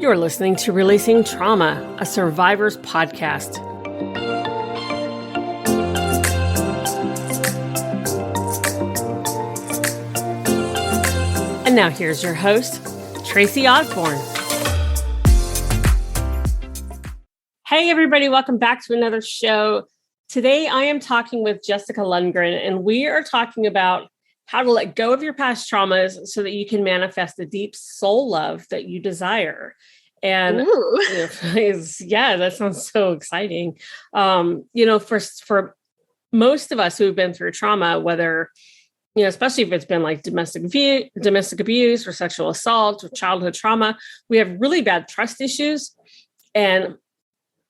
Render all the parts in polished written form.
You're listening to Releasing Trauma, a survivor's podcast. And now here's your host, Tracy Osborne. Hey, everybody. Welcome back to another show. Today, I am talking with Jessica Lundgren, and we are talking about how to let go of your past traumas so that you can manifest the deep soul love that you desire. And yeah, that sounds so exciting. For most of us who've been through trauma, whether, especially if it's been like domestic abuse or sexual assault or childhood trauma, we have really bad trust issues. And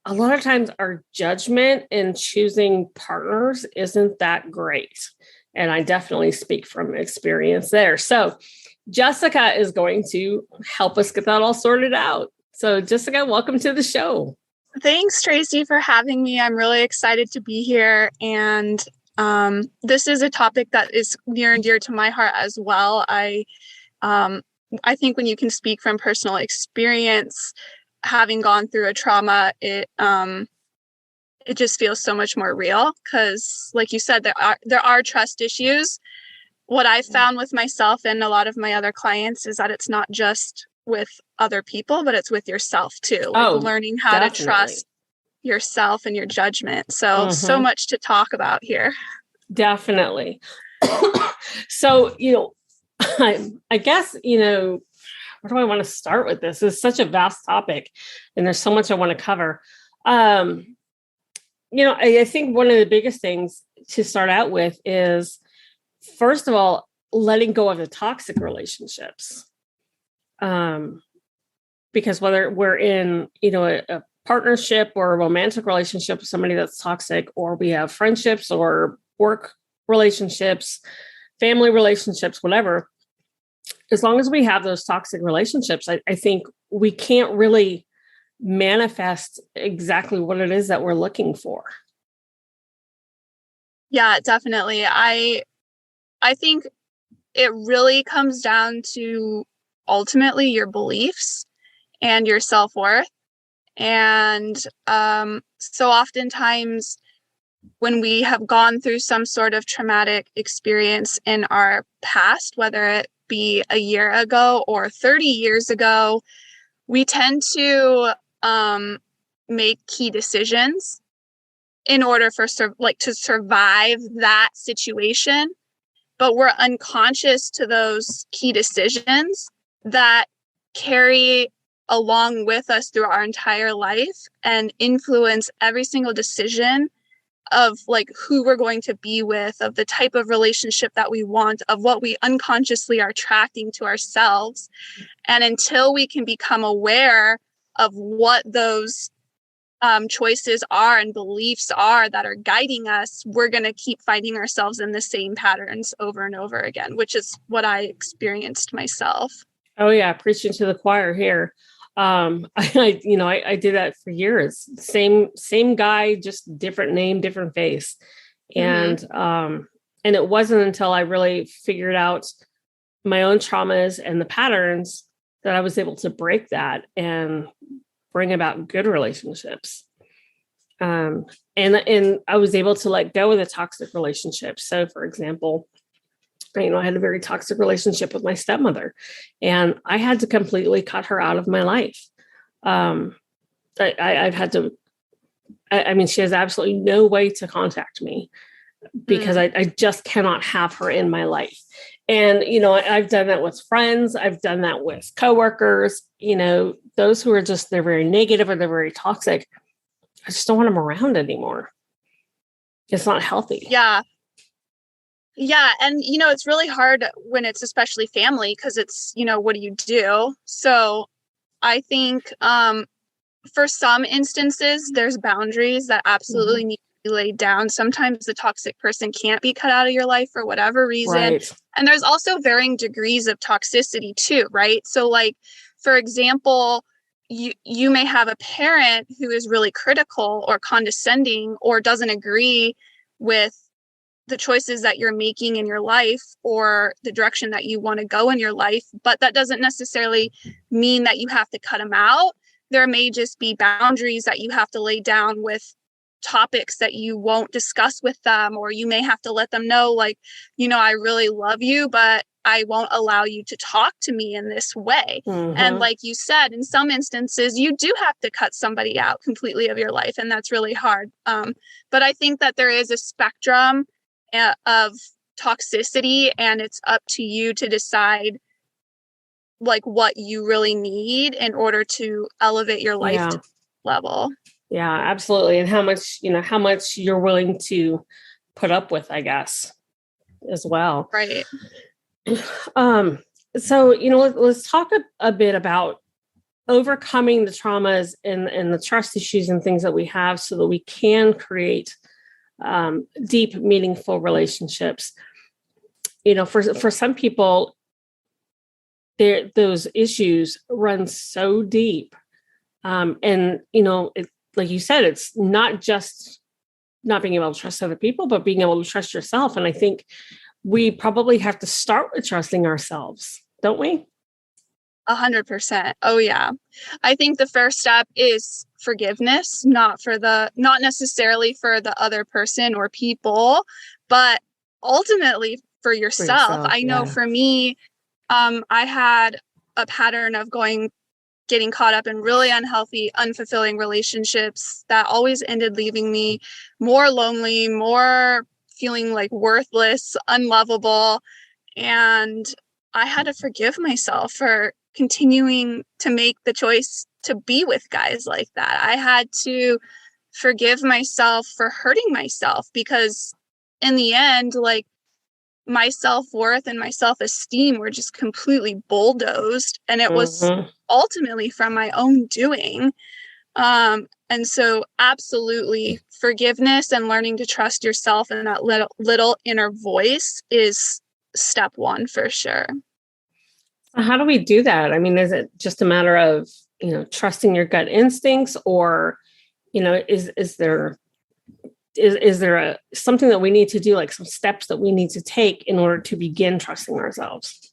a lot of times our judgment in choosing partners isn't that great. And I definitely speak from experience there. So Jessica is going to help us get that all sorted out. So Jessica, welcome to the show. Thanks, Tracy, for having me. I'm really excited to be here. And this is a topic that is near and dear to my heart as well. I think when you can speak from personal experience, having gone through a trauma, it just feels so much more real because, like you said, there are trust issues. What I've found with myself and a lot of my other clients is that it's not just with other people, but it's with yourself too. Learning how to trust yourself and your judgment. So much to talk about here. Definitely. So, I guess, where do I want to start with this? It's such a vast topic and there's so much I want to cover. I think one of the biggest things to start out with is, first of all, letting go of the toxic relationships. Because whether we're in, a partnership or a romantic relationship with somebody that's toxic, or we have friendships or work relationships, family relationships, whatever, as long as we have those toxic relationships, I think we can't really manifest exactly what it is that we're looking for. Yeah, definitely. I think it really comes down to ultimately your beliefs and your self-worth. And so oftentimes when we have gone through some sort of traumatic experience in our past, whether it be a year ago or 30 years ago, we tend to make key decisions in order to survive that situation, but we're unconscious to those key decisions that carry along with us through our entire life and influence every single decision of who we're going to be with, of the type of relationship that we want, of what we unconsciously are attracting to ourselves. And until we can become aware of what those choices are and beliefs are that are guiding us, we're going to keep finding ourselves in the same patterns over and over again, which is what I experienced myself. Oh yeah, preaching to the choir here. I did that for years. Same guy, just different name, different face. And it wasn't until I really figured out my own traumas and the patterns that I was able to break that and bring about good relationships. And I was able to let go of the toxic relationships. So for example, I had a very toxic relationship with my stepmother, and I had to completely cut her out of my life. I've had to, she has absolutely no way to contact me because I just cannot have her in my life. And, I've done that with friends. I've done that with coworkers, those who are just, they're very negative or they're very toxic. I just don't want them around anymore. It's not healthy. Yeah. Yeah. And, it's really hard when it's especially family because it's, what do you do? So I think for some instances, there's boundaries that absolutely need to be laid down. Sometimes the toxic person can't be cut out of your life for whatever reason. Right. And there's also varying degrees of toxicity too, right? So for example, you may have a parent who is really critical or condescending or doesn't agree with the choices that you're making in your life or the direction that you want to go in your life, but that doesn't necessarily mean that you have to cut them out. There may just be boundaries that you have to lay down with topics that you won't discuss with them, or you may have to let them know, like, I really love you, but I won't allow you to talk to me in this way. And like you said, in some instances, you do have to cut somebody out completely of your life, and that's really hard. But I think that there is a spectrum of toxicity, and it's up to you to decide like what you really need in order to elevate your life to level. Yeah, absolutely. And how much you're willing to put up with, I guess, as well. Right. So, let's talk a bit about overcoming the traumas and the trust issues and things that we have so that we can create deep, meaningful relationships. For some people, those issues run so deep. Like you said, it's not just not being able to trust other people, but being able to trust yourself. And I think we probably have to start with trusting ourselves, don't we? 100%. Oh yeah. I think the first step is forgiveness, not necessarily for the other person or people, but ultimately for yourself. I know for me, I had a pattern of getting caught up in really unhealthy, unfulfilling relationships that always ended leaving me more lonely, more feeling like worthless, unlovable. And I had to forgive myself for continuing to make the choice to be with guys like that. I had to forgive myself for hurting myself, because in the end, like, my self-worth and my self-esteem were just completely bulldozed, and it was ultimately from my own doing. And so absolutely forgiveness and learning to trust yourself and that little inner voice is step one for sure. How do we do that? I mean, is it just a matter of, trusting your gut instincts, or, is there something that we need to do, like some steps that we need to take in order to begin trusting ourselves?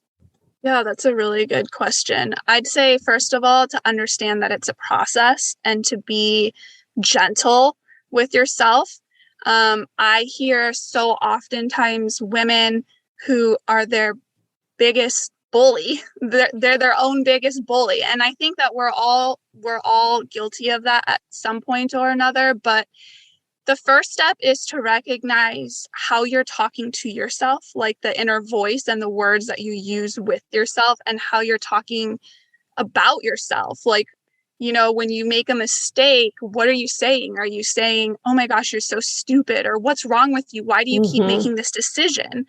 Yeah, that's a really good question. I'd say, first of all, to understand that it's a process and to be gentle with yourself. I hear so oftentimes women who are their biggest bully. They're their own biggest bully. And I think that we're all guilty of that at some point or another. But the first step is to recognize how you're talking to yourself, like the inner voice and the words that you use with yourself, and how you're talking about yourself. Like, when you make a mistake, what are you saying? Are you saying, oh my gosh, you're so stupid? Or what's wrong with you? Why do you keep making this decision?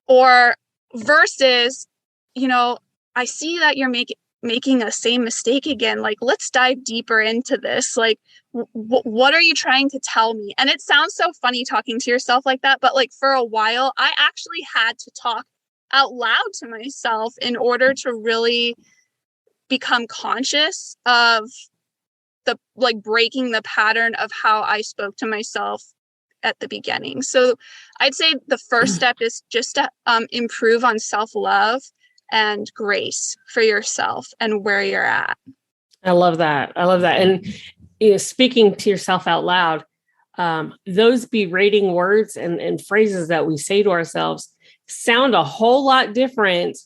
Or versus, I see that you're making a same mistake again. Like, let's dive deeper into this. Like, what are you trying to tell me? And it sounds so funny talking to yourself like that, but like for a while, I actually had to talk out loud to myself in order to really become conscious of breaking the pattern of how I spoke to myself at the beginning. So I'd say the first step is just to improve on self-love and grace for yourself and where you're at. I love that. And speaking to yourself out loud, those berating words and phrases that we say to ourselves sound a whole lot different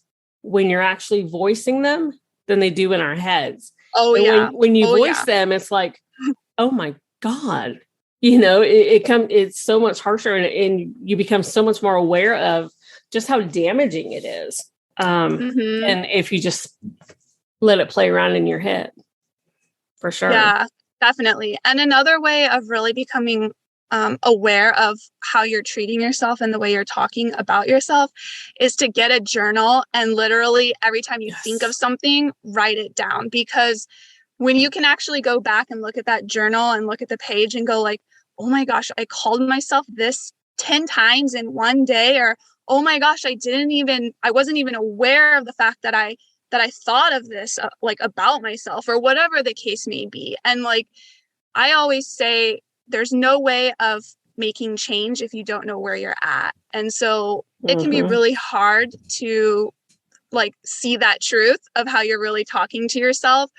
when you're actually voicing them than they do in our heads. Oh, and yeah. When you voice them, it's like, oh my God, it's so much harsher, and you become so much more aware of just how damaging it is. And if you just let it play around in your head, for sure. Yeah, definitely. And another way of really becoming aware of how you're treating yourself and the way you're talking about yourself is to get a journal, and literally every time you think of something, write it down. Because when you can actually go back and look at that journal and look at the page and go like, oh my gosh, I called myself this 10 times in one day, or oh my gosh, I wasn't even aware of the fact that I thought of this like about myself, or whatever the case may be. And like, I always say, there's no way of making change if you don't know where you're at. And so it can be really hard to like see that truth of how you're really talking to yourself.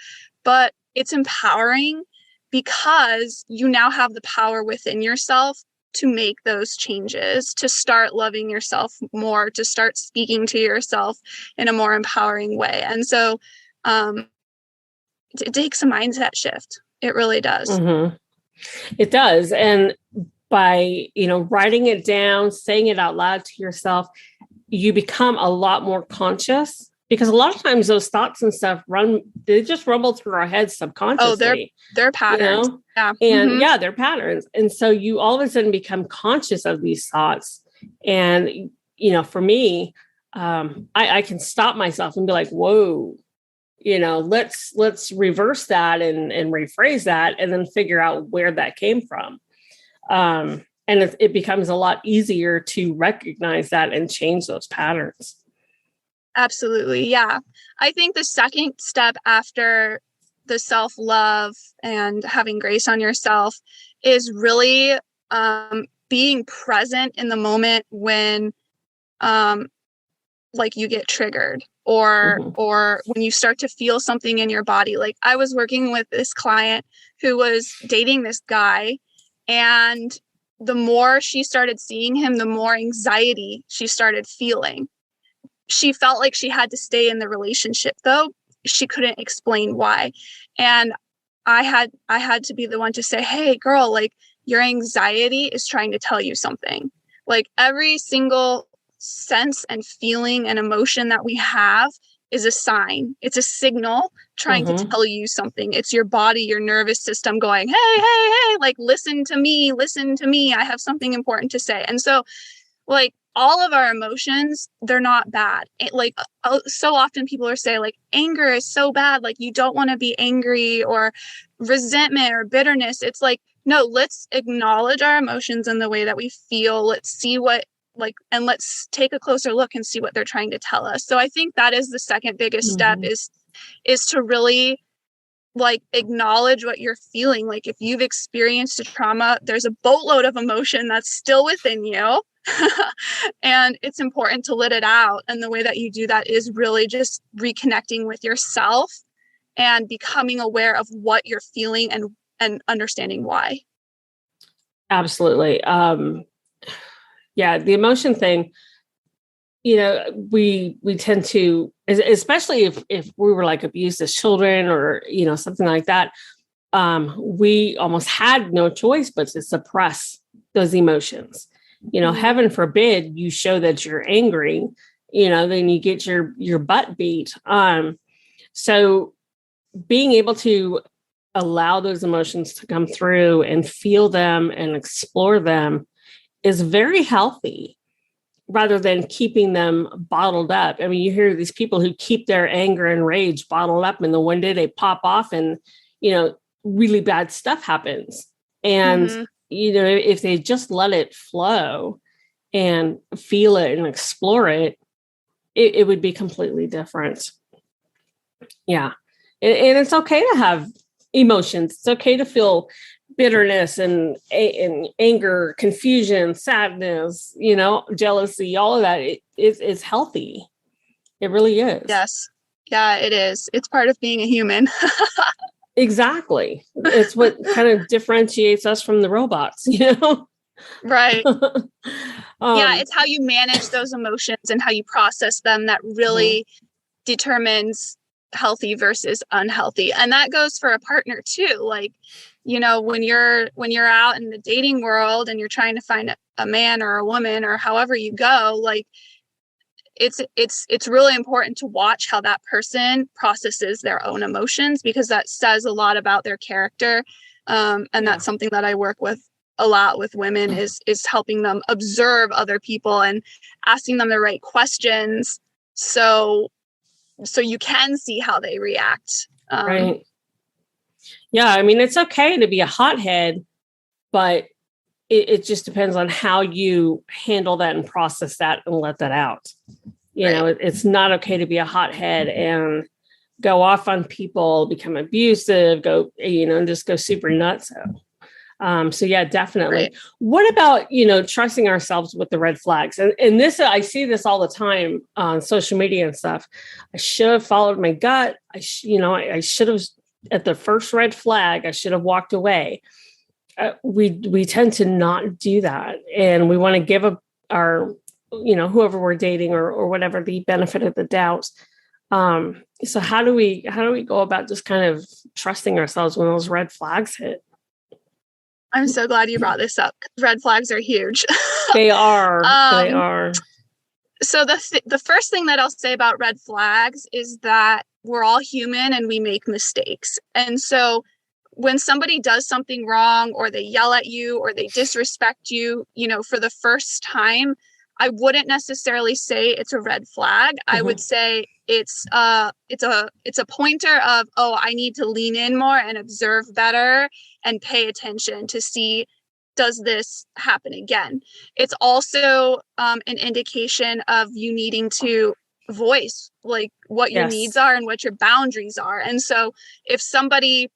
But it's empowering because you now have the power within yourself to make those changes, to start loving yourself more, to start speaking to yourself in a more empowering way. And so it takes a mindset shift. It really does. Mm-hmm. It does. And by, writing it down, saying it out loud to yourself, you become a lot more conscious, because a lot of times those thoughts and stuff they just rumble through our heads subconsciously. Oh, they're patterns. Yeah. And they're patterns. And so you all of a sudden become conscious of these thoughts. And, for me, I can stop myself and be like, whoa, let's reverse that and rephrase that, and then figure out where that came from. And it becomes a lot easier to recognize that and change those patterns. Absolutely. Yeah. I think the second step after the self-love and having grace on yourself is really being present in the moment when like you get triggered or when you start to feel something in your body. Like I was working with this client who was dating this guy, and the more she started seeing him, the more anxiety she started feeling. She felt like she had to stay in the relationship, though she couldn't explain why. And I had to be the one to say, hey, girl, like your anxiety is trying to tell you something. Like every single sense and feeling and emotion that we have is a sign. It's a signal trying to tell you something. It's your body, your nervous system going, hey, like, listen to me. I have something important to say. And so like all of our emotions, they're not bad. So often people are saying like anger is so bad. Like you don't want to be angry, or resentment or bitterness. It's like, no, let's acknowledge our emotions in the way that we feel. Let's see and let's take a closer look and see what they're trying to tell us. So I think that is the second biggest step is to really like acknowledge what you're feeling. Like if you've experienced a trauma, there's a boatload of emotion that's still within you. And it's important to let it out. And the way that you do that is really just reconnecting with yourself and becoming aware of what you're feeling and understanding why. Absolutely. Yeah, the emotion thing, we tend to, especially if we were like abused as children or, something like that, we almost had no choice but to suppress those emotions. Heaven forbid you show that you're angry, then you get your butt beat. So being able to allow those emotions to come through and feel them and explore them is very healthy, rather than keeping them bottled up. I mean, you hear these people who keep their anger and rage bottled up, and then one day they pop off and, really bad stuff happens. And if they just let it flow and feel it and explore it, it would be completely different. Yeah. And it's okay to have emotions. It's okay to feel bitterness and anger, confusion, sadness, jealousy, all of that. It's healthy. It really is. Yes. Yeah, it is. It's part of being a human. Exactly. It's what kind of differentiates us from the robots, Right. Yeah, it's how you manage those emotions and how you process them that really determines healthy versus unhealthy. And that goes for a partner too. Like, when you're out in the dating world and you're trying to find a man or a woman or however you go, like it's really important to watch how that person processes their own emotions, because that says a lot about their character. And that's something that I work with a lot with women is helping them observe other people and asking them the right questions. So you can see how they react. Right. Yeah. I mean, it's okay to be a hothead, but it just depends on how you handle that and process that and let that out. It's not okay to be a hothead and go off on people, become abusive, and just go super nuts. So yeah, definitely. Right. What about, trusting ourselves with the red flags? And this, I see this all the time on social media and stuff. I should have followed my gut. I should have, at the first red flag, I should have walked away. We tend to not do that. And we want to give our, whoever we're dating or whatever, the benefit of the doubt. So how do we go about just kind of trusting ourselves when those red flags hit? I'm so glad you brought this up. Red flags are huge. They are. They are. So the first thing that I'll say about red flags is that we're all human and we make mistakes. And so when somebody does something wrong, or they yell at you, or they disrespect you, for the first time, I wouldn't necessarily say it's a red flag. Mm-hmm. I would say it's a pointer of, oh, I need to lean in more and observe better and pay attention to see, does this happen again? It's also an indication of you needing to voice like what your needs are and what your boundaries are. And so because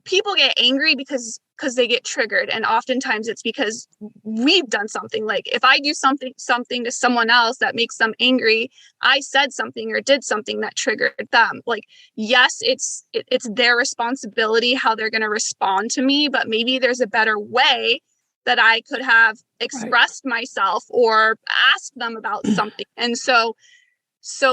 people get angry because they get triggered, and oftentimes it's because we've done something. Like if I do something to someone else that makes them angry, I said something or did something that triggered them. Like, yes, it's their responsibility how they're going to respond to me, but maybe there's a better way that I could have expressed myself or asked them about something. And so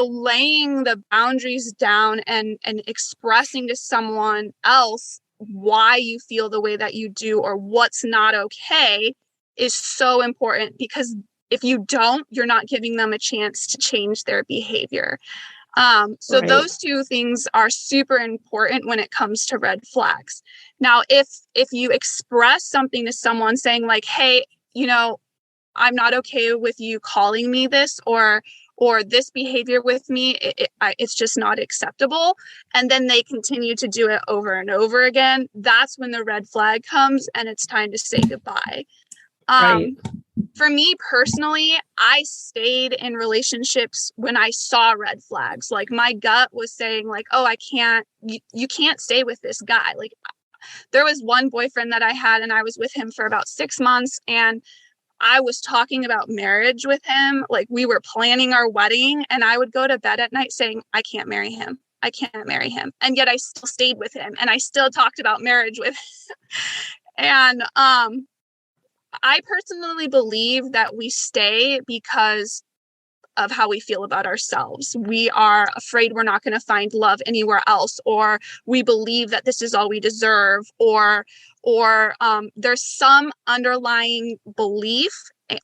laying the boundaries down and expressing to someone else why you feel the way that you do or what's not okay is so important, because if you don't, you're not giving them a chance to change their behavior. Those two things are super important when it comes to red flags. Now, if you express something to someone saying like, hey, I'm not okay with you calling me this, or this behavior with me, it's just not acceptable, and then they continue to do it over and over again, that's when the red flag comes and it's time to say goodbye. For me personally, I stayed in relationships when I saw red flags. Like my gut was saying like, oh, you can't stay with this guy. Like there was one boyfriend that I had, and I was with him for about 6 months, and I was talking about marriage with him. Like we were planning our wedding, and I would go to bed at night saying, I can't marry him. I can't marry him. And yet I still stayed with him, and I still talked about marriage with him. And I personally believe that we stay because of how we feel about ourselves. We are afraid we're not going to find love anywhere else, or we believe that this is all we deserve, or there's some underlying belief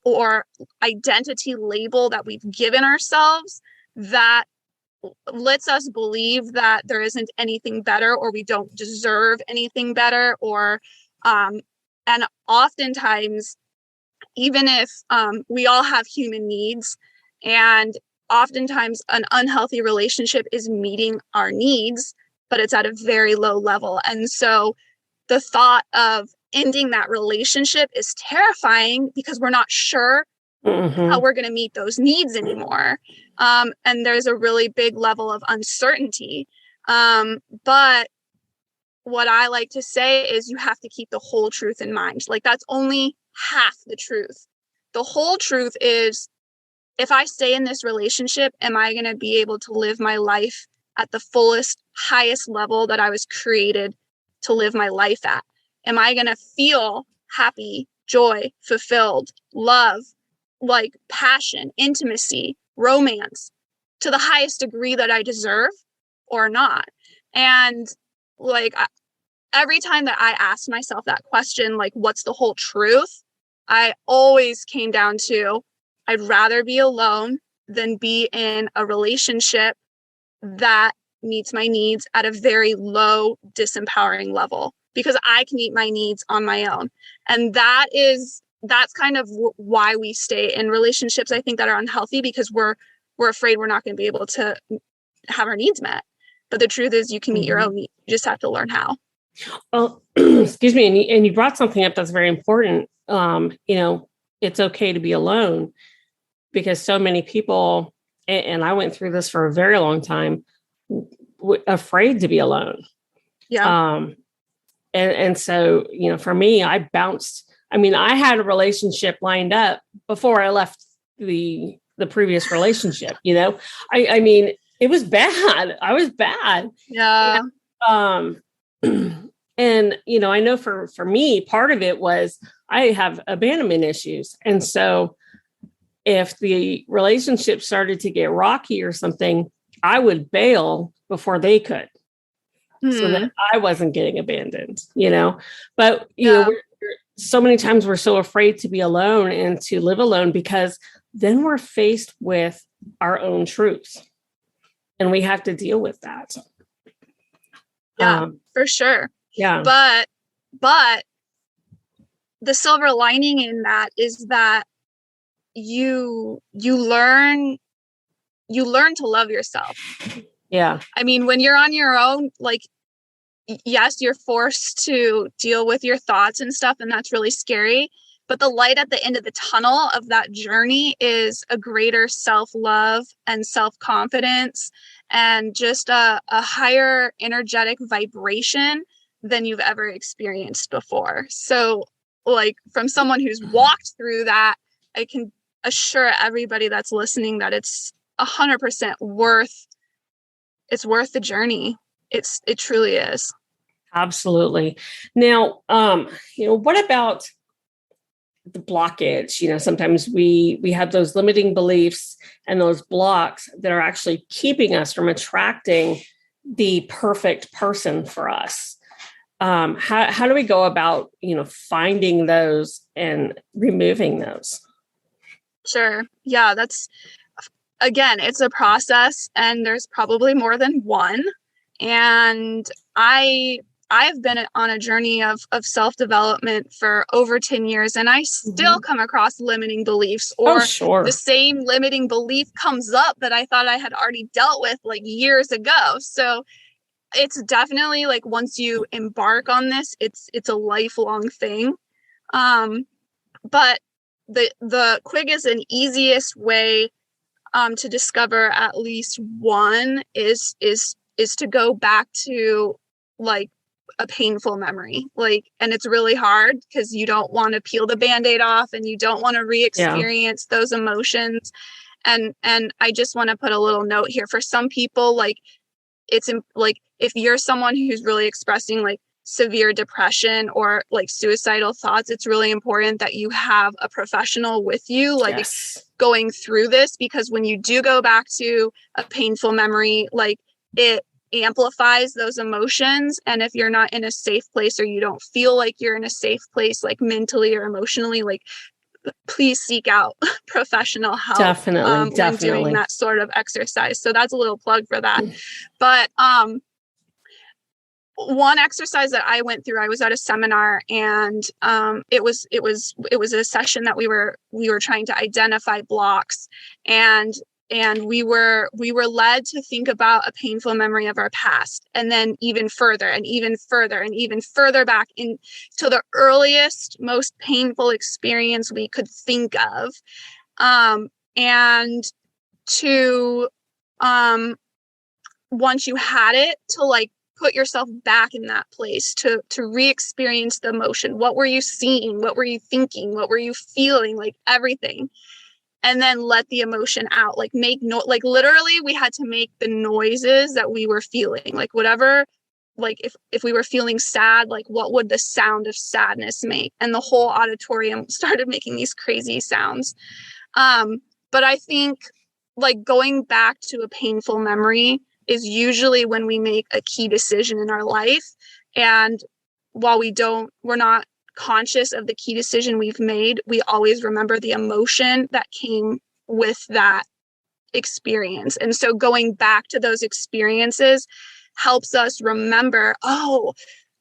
or identity label that we've given ourselves that lets us believe that there isn't anything better, or we don't deserve anything better, or and oftentimes, even if we all have human needs, and oftentimes an unhealthy relationship is meeting our needs, but it's at a very low level. And so the thought of ending that relationship is terrifying because we're not sure how we're going to meet those needs anymore. And there's a really big level of uncertainty. But what I like to say is you have to keep the whole truth in mind. Like that's only half the truth. The whole truth is, if I stay in this relationship, am I going to be able to live my life at the fullest, highest level that I was created to live my life at? Am I going to feel happy, joy, fulfilled, love, like passion, intimacy, romance to the highest degree that I deserve, or not? And like every time that I asked myself that question, like, what's the whole truth? I always came down to, I'd rather be alone than be in a relationship that meets my needs at a very low, disempowering level, because I can meet my needs on my own. And that's kind of why we stay in relationships, I think, that are unhealthy, because we're afraid we're not going to be able to have our needs met. But the truth is, you can meet your own needs. You just have to learn how. Well, excuse me. And you brought something up that's very important. It's okay to be alone, because so many people, and I went through this for a very long time, afraid to be alone. Yeah. And so, for me, I bounced. I mean, I had a relationship lined up before I left the previous relationship, I mean, it was bad. I was bad. Yeah. And, I know for me, part of it was I have abandonment issues. And so if the relationship started to get rocky or something, I would bail before they could. So that I wasn't getting abandoned, but, so many times we're so afraid to be alone and to live alone because then we're faced with our own truths and we have to deal with that. Yeah, for sure. Yeah. But the silver lining in that is that you learn to love yourself. Yeah. I mean, when you're on your own, like, yes, you're forced to deal with your thoughts and stuff, and that's really scary. But the light at the end of the tunnel of that journey is a greater self-love and self-confidence and just a higher energetic vibration than you've ever experienced before. So, like, from someone who's walked through that, I can assure everybody that's listening that it's 100% worth the journey. It truly is. Absolutely. Now, what about the blockage? Sometimes we have those limiting beliefs and those blocks that are actually keeping us from attracting the perfect person for us. How do we go about, finding those and removing those? Sure. Yeah, again, it's a process and there's probably more than one. And I've been on a journey of self-development for over 10 years, and I still come across limiting beliefs, or the same limiting belief comes up that I thought I had already dealt with like years ago. So it's definitely like, once you embark on this, it's a lifelong thing. But the quickest and easiest way to discover at least one is to go back to like a painful memory, and it's really hard because you don't want to peel the Band-Aid off and you don't want to re-experience those emotions. And I just want to put a little note here for some people, like, it's like, if you're someone who's really expressing like severe depression or like suicidal thoughts, it's really important that you have a professional with you, like going through this, because when you do go back to a painful memory, like, it amplifies those emotions. And if you're not in a safe place, or you don't feel like you're in a safe place, like mentally or emotionally, like, please seek out professional help. Definitely. When doing that sort of exercise. So that's a little plug for that. But one exercise that I went through, I was at a seminar, and it was a session that we were trying to identify blocks, and we were led to think about a painful memory of our past, and then even further and even further and even further back into the earliest, most painful experience we could think of, and to once you had it, to like put yourself back in that place, to re-experience the emotion. What were you seeing? What were you thinking? What were you feeling? Like, everything. And then let the emotion out, like like literally we had to make the noises that we were feeling, like whatever, like if we were feeling sad, like what would the sound of sadness make? And the whole auditorium started making these crazy sounds. But I think like going back to a painful memory is usually when we make a key decision in our life. And while we're not conscious of the key decision we've made, we always remember the emotion that came with that experience. And so going back to those experiences helps us remember, oh,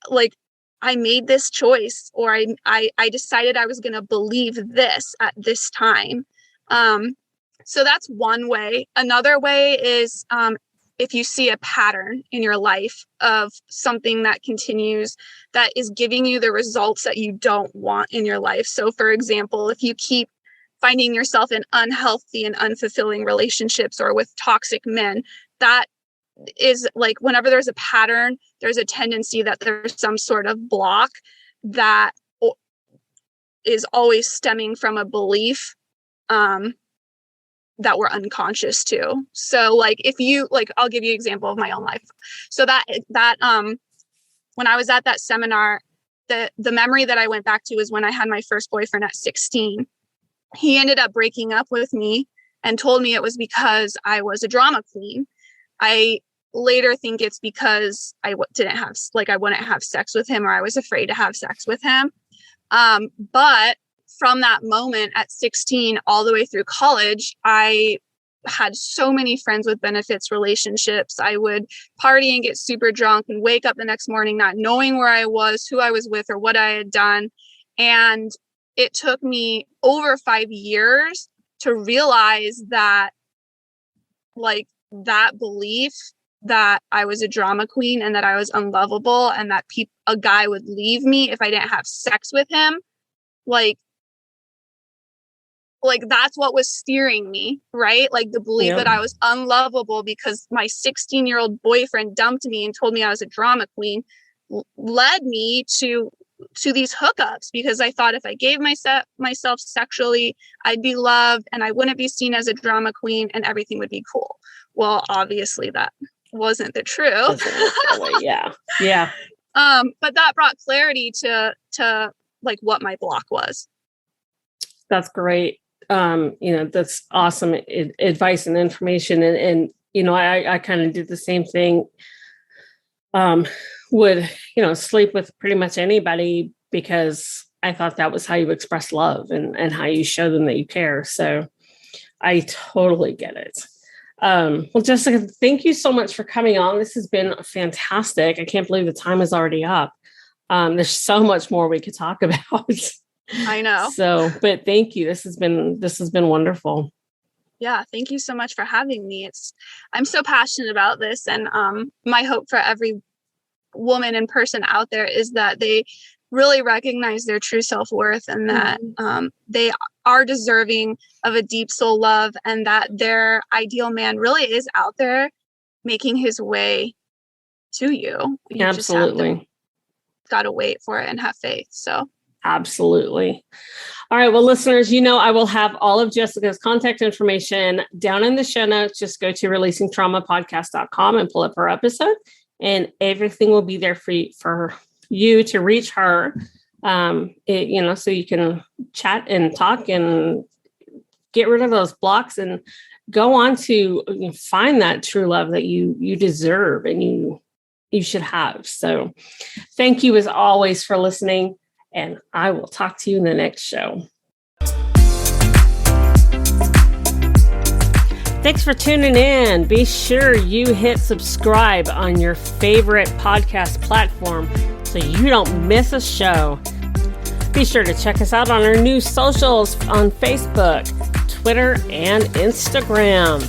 like, I made this choice, or I decided I was going to believe this at this time. So that's one way. Another way is, if you see a pattern in your life of something that continues, that is giving you the results that you don't want in your life. So for example, if you keep finding yourself in unhealthy and unfulfilling relationships, or with toxic men, that is like, whenever there's a pattern, there's a tendency that there's some sort of block that is always stemming from a belief that we're unconscious to. So like, if you like, I'll give you an example of my own life. So that when I was at that seminar, the memory that I went back to is when I had my first boyfriend at 16. He ended up breaking up with me and told me it was because I was a drama queen. I later think it's because I wouldn't have sex with him, or I was afraid to have sex with him. But from that moment at 16 all the way through college, I had so many friends with benefits relationships. I would party and get super drunk and wake up the next morning not knowing where I was, who I was with, or what I had done. And it took me over 5 years to realize that, like, that belief that I was a drama queen and that I was unlovable and that a guy would leave me if I didn't have sex with him, like that's what was steering me, right? Like the belief that I was unlovable because my 16-year-old boyfriend dumped me and told me I was a drama queen led me to these hookups, because I thought if I gave myself sexually, I'd be loved and I wouldn't be seen as a drama queen and everything would be cool. Well, obviously that wasn't the truth. Yeah. Yeah. But that brought clarity to like what my block was. That's great. That's awesome advice and information. And I kind of did the same thing. Would, sleep with pretty much anybody because I thought that was how you express love and how you show them that you care. So I totally get it. Well, Jessica, thank you so much for coming on. This has been fantastic. I can't believe the time is already up. There's so much more we could talk about. I know. So, but thank you. This has been wonderful. Yeah. Thank you so much for having me. I'm so passionate about this. And my hope for every woman and person out there is that they really recognize their true self-worth and that they are deserving of a deep soul love, and that their ideal man really is out there making his way to you. You Absolutely. Got to wait for it and have faith. So absolutely. All right. Well, listeners, I will have all of Jessica's contact information down in the show notes. Just go to releasingtraumapodcast.com and pull up her episode, and everything will be there for you to reach her. So you can chat and talk and get rid of those blocks and go on to find that true love that you deserve and you should have. So thank you as always for listening, and I will talk to you in the next show. Thanks for tuning in. Be sure you hit subscribe on your favorite podcast platform so you don't miss a show. Be sure to check us out on our new socials on Facebook, Twitter, and Instagram.